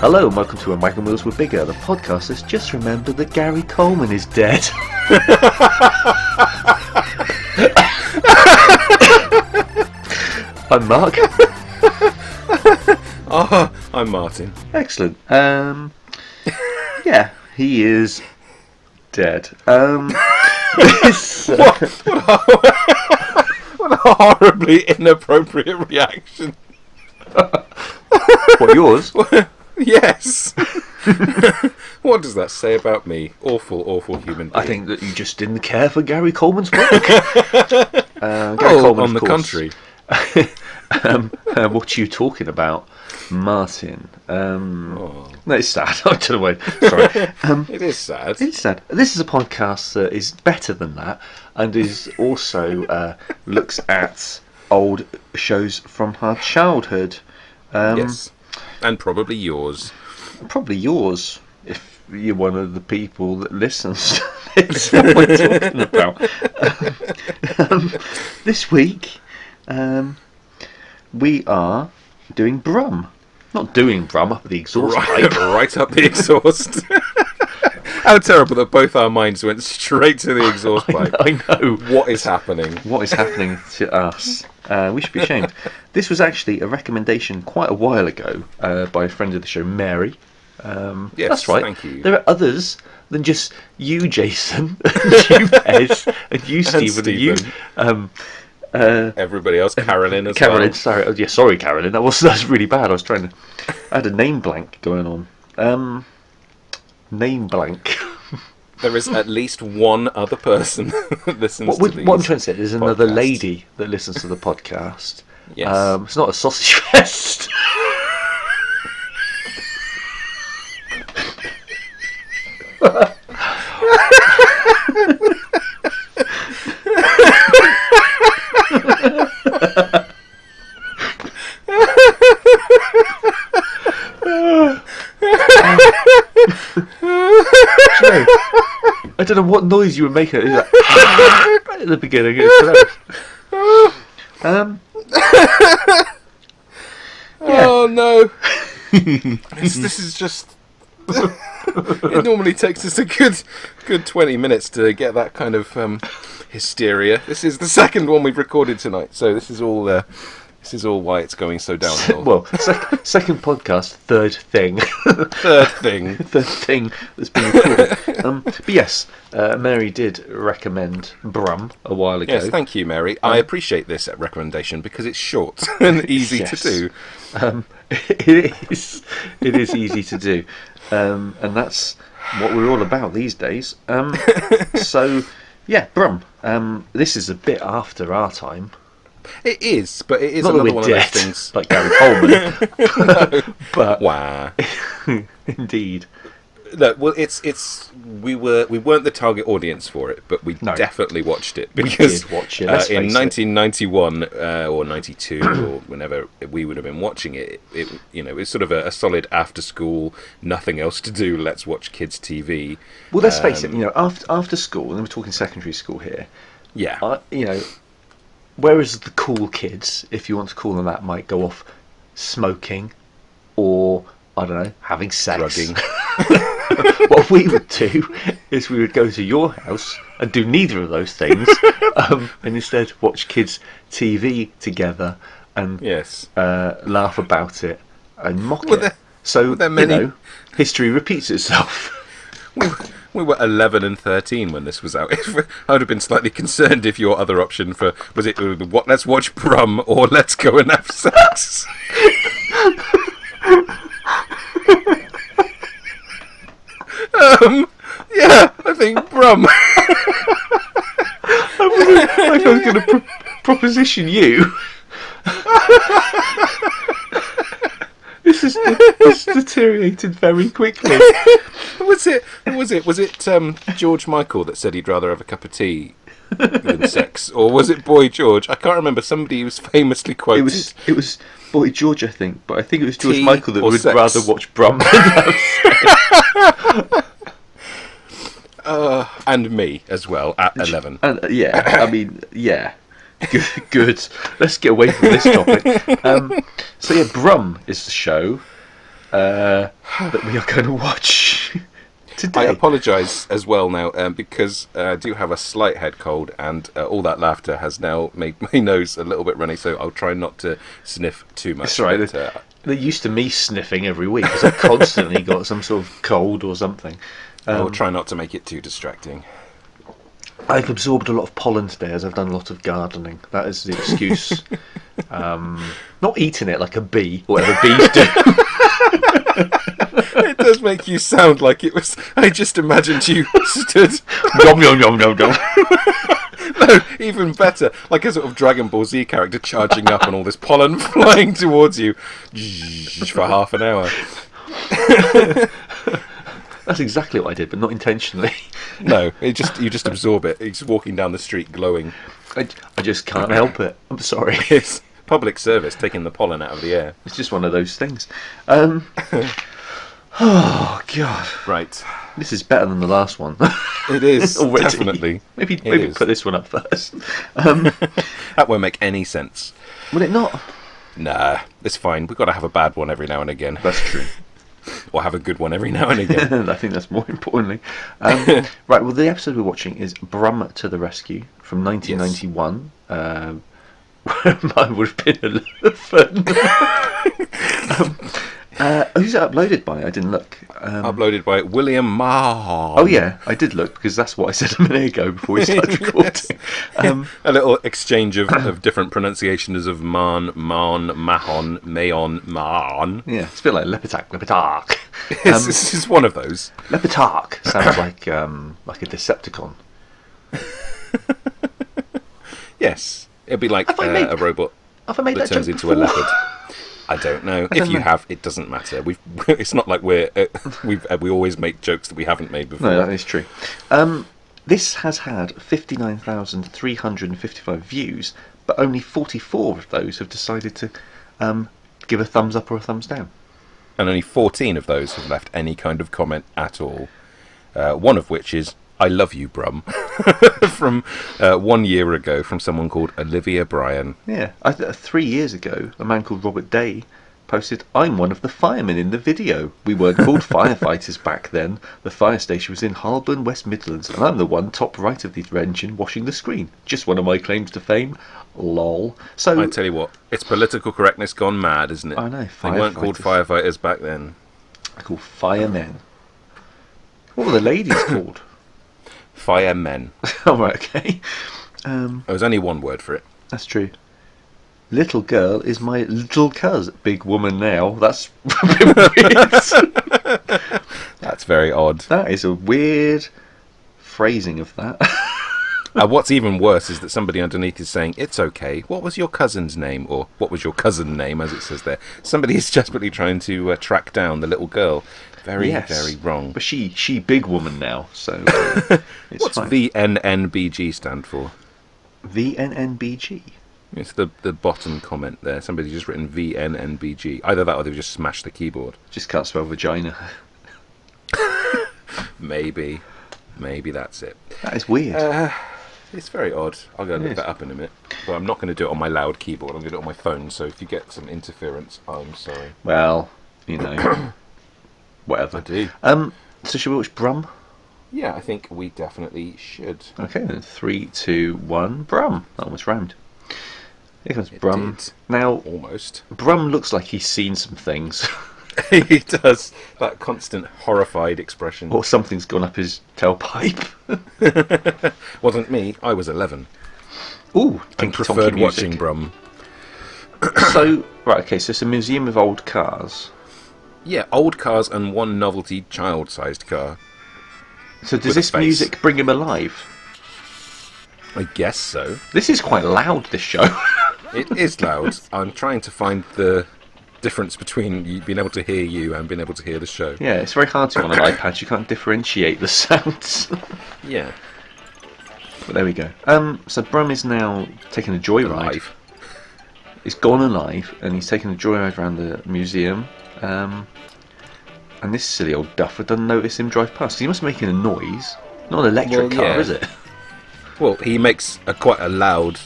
Hello and welcome to When Wagon Wheels Were Bigger, the podcast that's just remembered that Gary Coleman is dead. I'm Mark. Oh, I'm Martin. Excellent. Yeah, he is dead. This, What a horribly inappropriate reaction. what, yours? Yes. What does that say about me? Awful human being. I think that you just didn't care for Gary Coleman's work. Gary Coleman, on the of course. contrary. What are you talking about, Martin? No, it's sad. I don't know why. Sorry. It is sad. It's sad. This is a podcast that is better than that, and is also looks at old shows from our childhood. Yes, and probably yours. Probably yours, if you're one of the people that listens. It's what we're talking about. This week, we are doing Brum. Not doing Brum, up the exhaust pipe. Right up the exhaust. How terrible that both our minds went straight to the exhaust pipe. I know. What is happening? What is happening to us? We should be ashamed. This was actually a recommendation quite a while ago by a friend of the show, Mary. Yes, that's right. Thank you. There are others than just you, Jason, and you, Pez, and you, Stephen, and you. Everybody else, Carolyn as Carolyn, well. sorry. Oh, yeah, sorry, Carolyn. That was really bad. I had a name blank going on. Name blank. There is at least one other person that listens to these. What I'm trying to say is another podcasts. lady that listens to the podcast. Yes. It's not a sausage fest. I don't know what noise you were making. It was like, right at the beginning. It was yeah. Oh no! This is just. It normally takes us a good 20 minutes to get that kind of hysteria. This is the second one we've recorded tonight, so this is all why it's going so downhill. Well, second podcast, third thing. Third thing that's been recorded. But yes, Mary did recommend Brum a while ago. Yes, thank you, Mary. I appreciate this recommendation because it's short and easy to do. It is easy to do, and that's what we're all about these days. So, yeah, Brum. This is a bit after our time. It is, but it is Not another that we're one dead, of those things. like Gary Coleman. No. But Wow. indeed. No, well, we weren't the target audience for it, but we definitely watched it because we did watch it. Let's in face 1991 or 92 or whenever we would have been watching it. It's sort of a solid after school, nothing else to do. Let's watch kids' TV. Well, let's face it. After school, and we're talking secondary school here. Yeah. Whereas the cool kids, if you want to call them that, might go off smoking or, I don't know, having sex. Drugging. What we would do is we would go to your house and do neither of those things, and instead watch kids' TV together and laugh about it and mock it. So, history repeats itself. We were 11 and 13 when this was out. I would have been slightly concerned if your other option was let's watch Brum or let's go and have sex. Yeah, I think Brum. I was going to proposition you. This deteriorated very quickly. Was it George Michael that said he'd rather have a cup of tea than sex, or was it Boy George? I can't remember. Somebody was famously quoted. It was Boy George, I think, but I think it was George Tea Michael that would sex? rather watch Brum than have sex. And me as well at 11. Yeah. Good. Let's get away from this topic. So yeah, Brum is the show. that we are going to watch today. I apologise as well now because I do have a slight head cold, and all that laughter has now made my nose a little bit runny, so I'll try not to sniff too much. That's right. They're used to me sniffing every week because I've constantly got some sort of cold or something. I'll try not to make it too distracting. I've absorbed a lot of pollen today as I've done a lot of gardening. That is the excuse. Not eating it like a bee, or whatever bees do. It does make you sound like it was... I just imagined you stood... Yum, yum, yum, yum, yum. No, even better. Like a sort of Dragon Ball Z character charging up and all this pollen flying towards you for half an hour. That's exactly what I did, but not intentionally. No, you just absorb it. You're just walking down the street glowing. I just can't help it. I'm sorry. It's public service, taking the pollen out of the air. It's just one of those things. Oh, God. Right. This is better than the last one. It is, definitely. Maybe put this one up first. That won't make any sense. Will it not? Nah, it's fine. We've got to have a bad one every now and again. That's true. Or have a good one every now and again. I think that's more importantly. Right, well, the episode we're watching is Brum to the Rescue from 1991. Yes. Mine would have been 11. Who's it uploaded by? I didn't look. Uploaded by William Mahon. Oh yeah, I did look because that's what I said a minute ago before we started recording. A little exchange of different pronunciations of Mahon, Mahon, Mayon, Mahon. Yeah, it's a bit like Lepitark. This is one of those. Lepitark sounds like a Decepticon. Yes, it'd be like a robot that turns into a leopard. I don't know. If you have, it doesn't matter. It's not like we always make jokes that we haven't made before. No, that is true. This has had 59,355 views, but only 44 of those have decided to give a thumbs up or a thumbs down. And only 14 of those have left any kind of comment at all. One of which is, "I love you, Brum," from 1 year ago from someone called Olivia Bryan. Yeah, 3 years ago, a man called Robert Day posted, "I'm one of the firemen in the video. We weren't called firefighters back then. The fire station was in Harburn, West Midlands, and I'm the one top right of the engine washing the screen. Just one of my claims to fame. Lol." So I tell you what, it's political correctness gone mad, isn't it? I know. They weren't called firefighters back then. They're called firemen. What were the ladies called? Firemen. Oh, right, okay. There's only one word for it. That's true. Little girl is my little cuz. Big woman now. That's a bit weird. That's very odd. That is a weird phrasing of that. What's even worse is that somebody underneath is saying, "It's okay. What was your cousin's name?" Or "What was your cousin name?" as it says there. Somebody is desperately trying to track down the little girl. Very, very wrong. But she big woman now, so it's What's fine. VNNBG stand for? VNNBG? It's the bottom comment there. Somebody's just written VNNBG. Either that or they've just smashed the keyboard. Just can't spell vagina. Maybe that's it. That is weird. It's very odd. I'll go look that up in a minute. But I'm not going to do it on my loud keyboard. I'm going to do it on my phone. So if you get some interference, I'm sorry. Well, you know, whatever. I do. So should we watch Brum? Yeah, I think we definitely should. Okay, then 3, 2, 1, Brum. That almost rhymed. Here comes Brum. Did. Now, Almost. Brum looks like he's seen some things. He does. That constant horrified expression. Or something's gone up his tailpipe. Wasn't me. I was 11. Ooh, and preferred watching Brum. So, right, okay, so it's a museum of old cars. Yeah, old cars and one novelty child-sized car. So does this music bring him alive? I guess so. This is quite loud, this show. It is loud. I'm trying to find the difference between you being able to hear you and being able to hear the show. Yeah, it's very hard to on an iPad. You can't differentiate the sounds. Yeah. But there we go. So Brum is now taking a joyride. Alive. He's gone alive, and he's taking a joyride around the museum. And this silly old duffer doesn't notice him drive past. He must be making a noise. Not an electric car, is it? Well, he makes quite a loud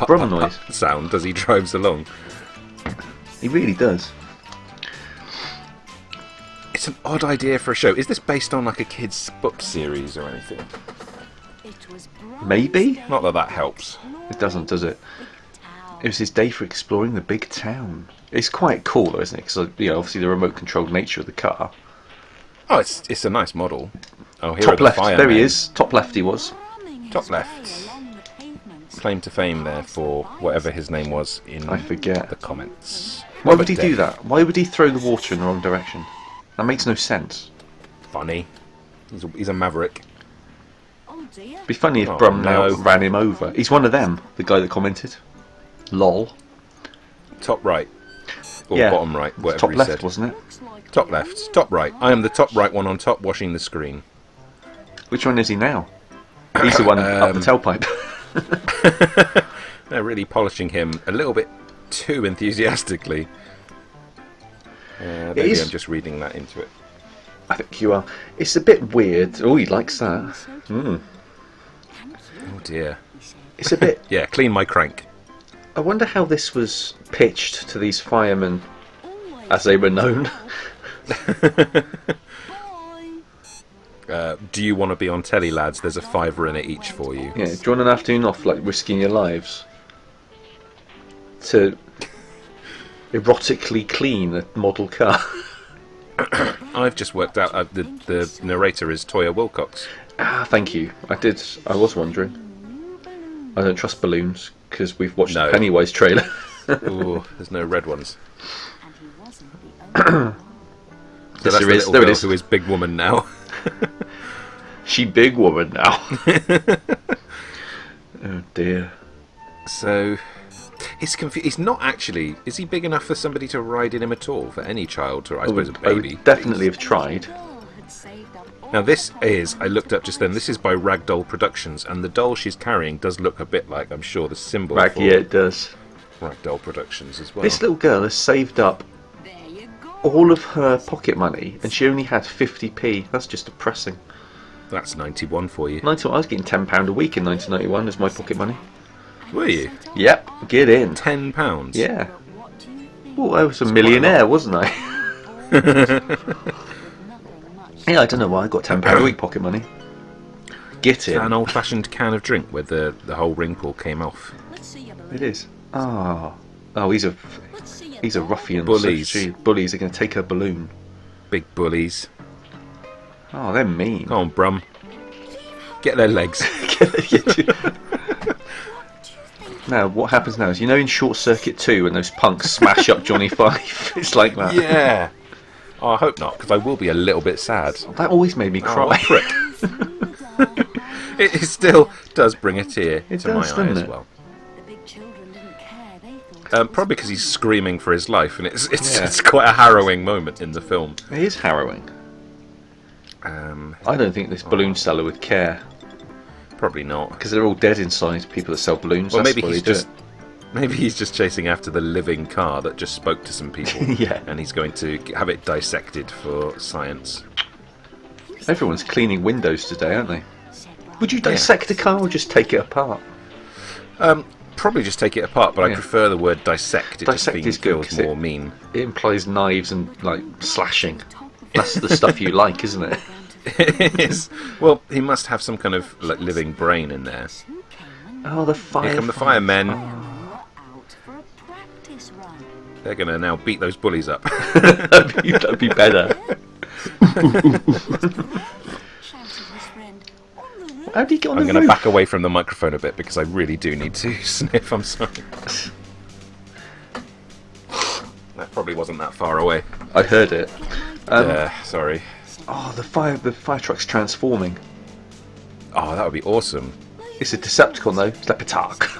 Brum noise sound as he drives along. He really does. It's an odd idea for a show. Is this based on like a kids' book series or anything? Maybe. Not that that helps. It doesn't, does it? It was his day for exploring the big town. It's quite cool, though, isn't it? Because obviously the remote-controlled nature of the car. Oh, it's a nice model. Oh, here Top are the left. firemen. There he is. Top left he was. Top left. Claim to fame there for whatever his name was in I forget. the comments. Why would he do that? Why would he throw the water in the wrong direction? That makes no sense. Funny. He's a maverick. It'd be funny if Brum now ran him over. He's one of them, the guy that commented. Lol. Top right. Or bottom right, whatever top he left, said. Wasn't it? Top left. Top right. I am the top right one on top washing the screen. Which one is he now? He's the one up the tailpipe. They're really polishing him a little bit too enthusiastically. Maybe I'm just reading that into it. I think you are. It's a bit weird. Oh, he likes that. Oh dear. It's a bit... Yeah, clean my crank. I wonder how this was pitched to these firemen, as they were known. Do you want to be on telly, lads? There's a £5 in it each for you. Yeah, do you want an afternoon off, like risking your lives? To erotically clean a model car. I've just worked out the narrator is Toya Wilcox. Ah, thank you. I was wondering. I don't trust balloons, because we've watched the Pennywise trailer. Ooh, there's no red ones. So that's the little girl who is big woman now. She big woman now. Oh dear. So he's confused. He's not actually. Is he big enough for somebody to ride in him at all? For any child, or I suppose a baby. I would definitely have tried. Now this is, I looked up just then, this is by Ragdoll Productions, and the doll she's carrying does look a bit like, I'm sure, the symbol for yeah, it does. Ragdoll Productions as well. This little girl has saved up all of her pocket money, and she only had 50p. That's just depressing. That's 91 for you. 91, I was getting £10 a week in 1991 as my pocket money. Were you? Yep, get in. £10? Yeah. Well, I was a millionaire, wasn't I? Yeah, I don't know why I got £10 a week pocket money. Get in. An old-fashioned can of drink where the whole ring pull came off. It is. Oh, he's a ruffian. Bullies. Bullies are going to take her balloon. Big bullies. Oh, they're mean. Come on, Brum. Get their legs. Now, what happens now is, in Short Circuit 2 when those punks smash up Johnny Five? It's like that. Yeah. Oh, I hope not, because I will be a little bit sad. That always made me cry. It still does bring a tear to my eye as well. Probably because he's screaming for his life, and it's quite a harrowing moment in the film. It is harrowing. I don't think this balloon seller would care. Probably not, because they're all dead inside. People that sell balloons. Well, maybe he's just chasing after the living car that just spoke to some people. Yeah. And he's going to have it dissected for science. Everyone's cleaning windows today, aren't they? Would you dissect a car or just take it apart? Probably just take it apart, but I prefer the word dissect. It dissect just feels more mean. It implies knives and slashing. That's the stuff you like, isn't it? It is. Well, he must have some kind of living brain in there. Oh, the fire! Here come the firemen. Oh. They're going to now beat those bullies up. That'd be better. How do you get on the roof? I'm going to back away from the microphone a bit because I really do need to sniff. I'm sorry. That probably wasn't that far away. I heard it. Sorry. Oh, the fire truck's transforming. Oh, that would be awesome. It's a Decepticon though. It's like a tark.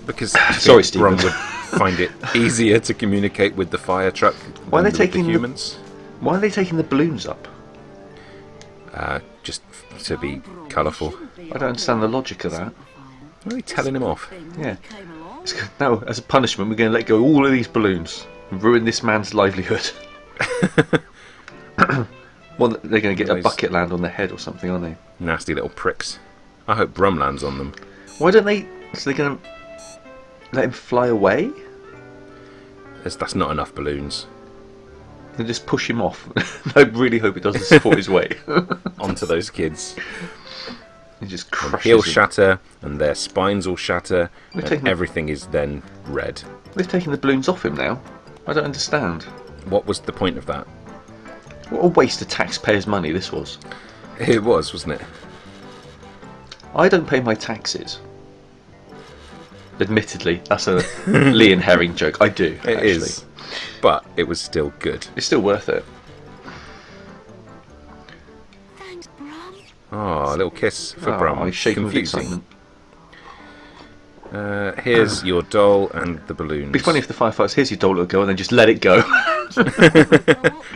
Because sorry, Stephen. Brum would find it easier to communicate with the fire truck. Why are they taking the humans? Why are they taking the balloons up? Just to be colourful. I don't understand the logic of that. Why are they telling him off? Yeah. Now, as a punishment, we're going to let go of all of these balloons and ruin this man's livelihood. Well, they're going to get a bucket land on their head or something, aren't they? Nasty little pricks. I hope Brum lands on them. Why don't they... So they're going to let him fly away? That's not enough balloons. They just push him off. I really hope it doesn't support his weight. Onto those kids. He just crushes He'll them. shatter, and their spines will shatter, and everything is then red. They've taken the balloons off him now. I don't understand. What was the point of that? What a waste of taxpayers' money this was. It was, wasn't it? I don't pay my taxes. Admittedly, that's a Lee and Herring joke. I do. It is. But it was still good. It's still worth it. Thanks, Brum. Oh, a little kiss for Brum. He's shaking with Confusing. excitement. Here's your doll and the balloons. It'd be funny if the firefighters, here's your doll, little girl, and then just let it go.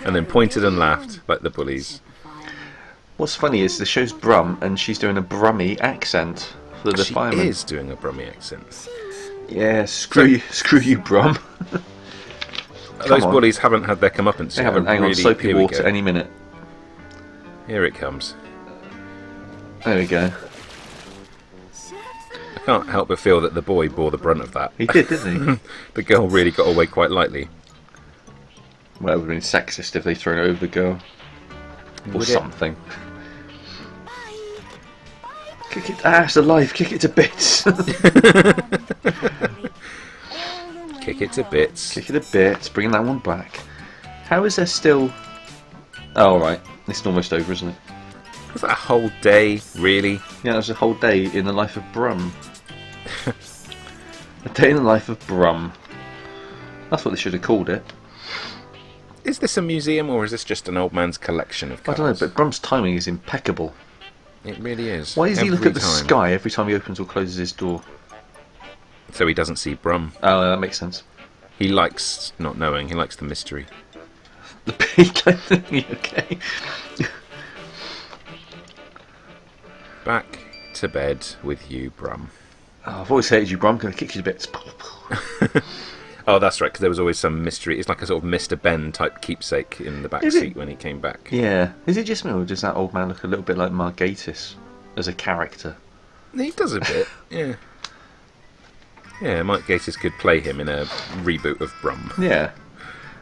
And then pointed and laughed like the bullies. What's funny is the show's Brum, and she's doing a Brummy accent for the fireman. She is doing a Brummy accent. Yeah, screw you, Brum. Those bullies haven't had their comeuppance. They haven't. Hang on, soapy water any minute. Here it comes. There we go. I can't help but feel that the boy bore the brunt of that. He did, didn't he? The girl really got away quite lightly. Well, it would have been sexist if they thrown it over the girl. Or something. Kick it, it's alive, kick it to bits. Kick it to bits. Kick it to bits, bringing that one back. How is there still... Oh, right, it's almost over, isn't it? Was that a whole day, really? Yeah, it was a whole day in the life of Brum. A day in the life of Brum. That's what they should have called it. Is this a museum or is this just an old man's collection of cars? I don't know, but Brum's timing is impeccable. It really is. Why does he look at the sky every time he opens or closes his door? So he doesn't see Brum. Oh, that makes sense. He likes not knowing. He likes the mystery. The pig. Okay. Back to bed with you, Brum. Oh, I've always hated you, Brum. I'm going to kick you to bits. Oh, that's right, because there was always some mystery. It's like a sort of Mr. Ben type keepsake in the back seat when he came back. Yeah. Is it just me, or does that old man look a little bit like Mark Gatiss as a character? He does a bit, yeah. Yeah, Mike Gatiss could play him in a reboot of Brum. Yeah.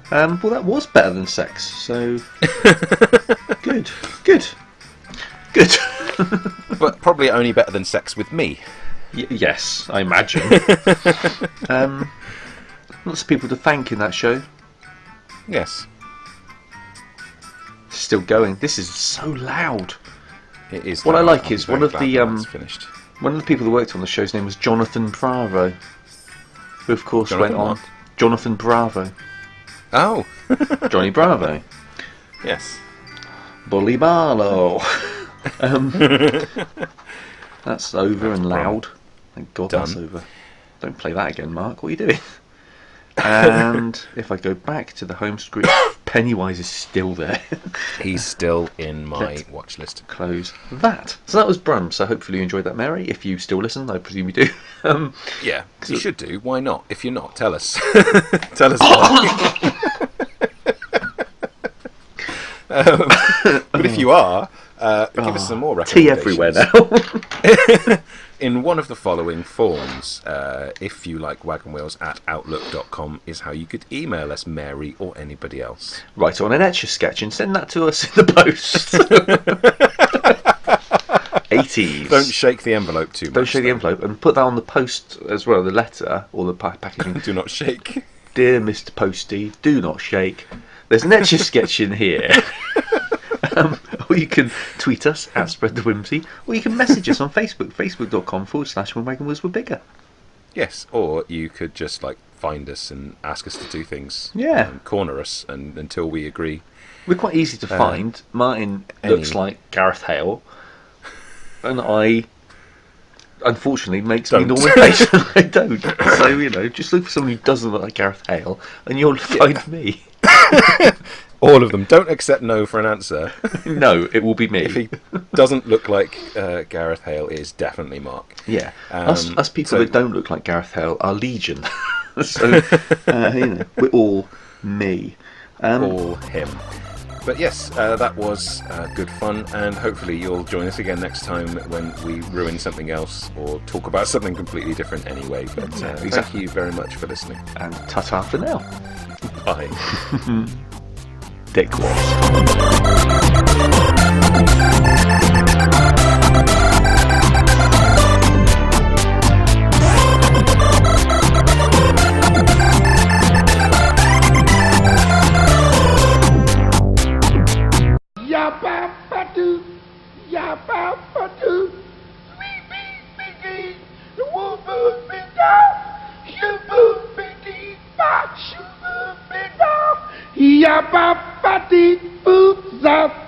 Well, that was better than sex, so... Good. But probably only better than sex with me. Yes, I imagine. Lots of people to thank in that show. Yes. Still going. This is so loud. It is. What I like is one of the people that worked on the show's name was Jonathan Bravo, who of course went on. Jonathan Bravo. Oh. Johnny Bravo. Yes. Bully Barlow. That's over and loud. Thank God that's over. Don't play that again, Mark. What are you doing? And if I go back to the home screen, Pennywise is still there. He's still in my watch list. Close that. So that was Brum. So hopefully you enjoyed that, Mary. If you still listen, I presume you do. Yeah, you should do. Why not? If you're not, tell us. Tell us why. But if you are, give us some more recommendations. Tea everywhere now. In one of the following forms, if you like Wagon Wheels at outlook.com is how you could email us, Mary or anybody else. Write on an Etch-a-Sketch and send that to us in the post. 80s. Don't shake the envelope too much. Don't shake the envelope, and put that on the post as well, the letter or the packaging. Do not shake. Dear Mr. Postie, do not shake. There's an Etch-a-Sketch in here. Or you can tweet us at Spread the Whimsy, or you can message us on Facebook, facebook.com/When Wagon Wheels Were Bigger. Yes, or you could just find us and ask us to do things. Yeah. And corner us until we agree. We're quite easy to find. Martin looks like Gareth Hale, and I, unfortunately, makes me Norman Bates. I don't. So, just look for someone who doesn't look like Gareth Hale, and you'll find me. All of them. Don't accept no for an answer. No, it will be me. If he doesn't look like Gareth Hale, it is definitely Mark. Yeah. Us people that don't look like Gareth Hale are legion. So, we're all me. Or him. But yes, that was good fun, and hopefully you'll join us again next time when we ruin something else or talk about something completely different anyway. But thank you very much for listening. And ta-ta for now. Bye. Dick Wasp. Ya-ba-ba-doo, ya-ba-ba-doo, wee-bee-bee-dee, the woo-boo-bee-da, shoo-boo-bee-dee-ba, shoo-boo-bee-da, ya-ba-ba-dee, boop-zap.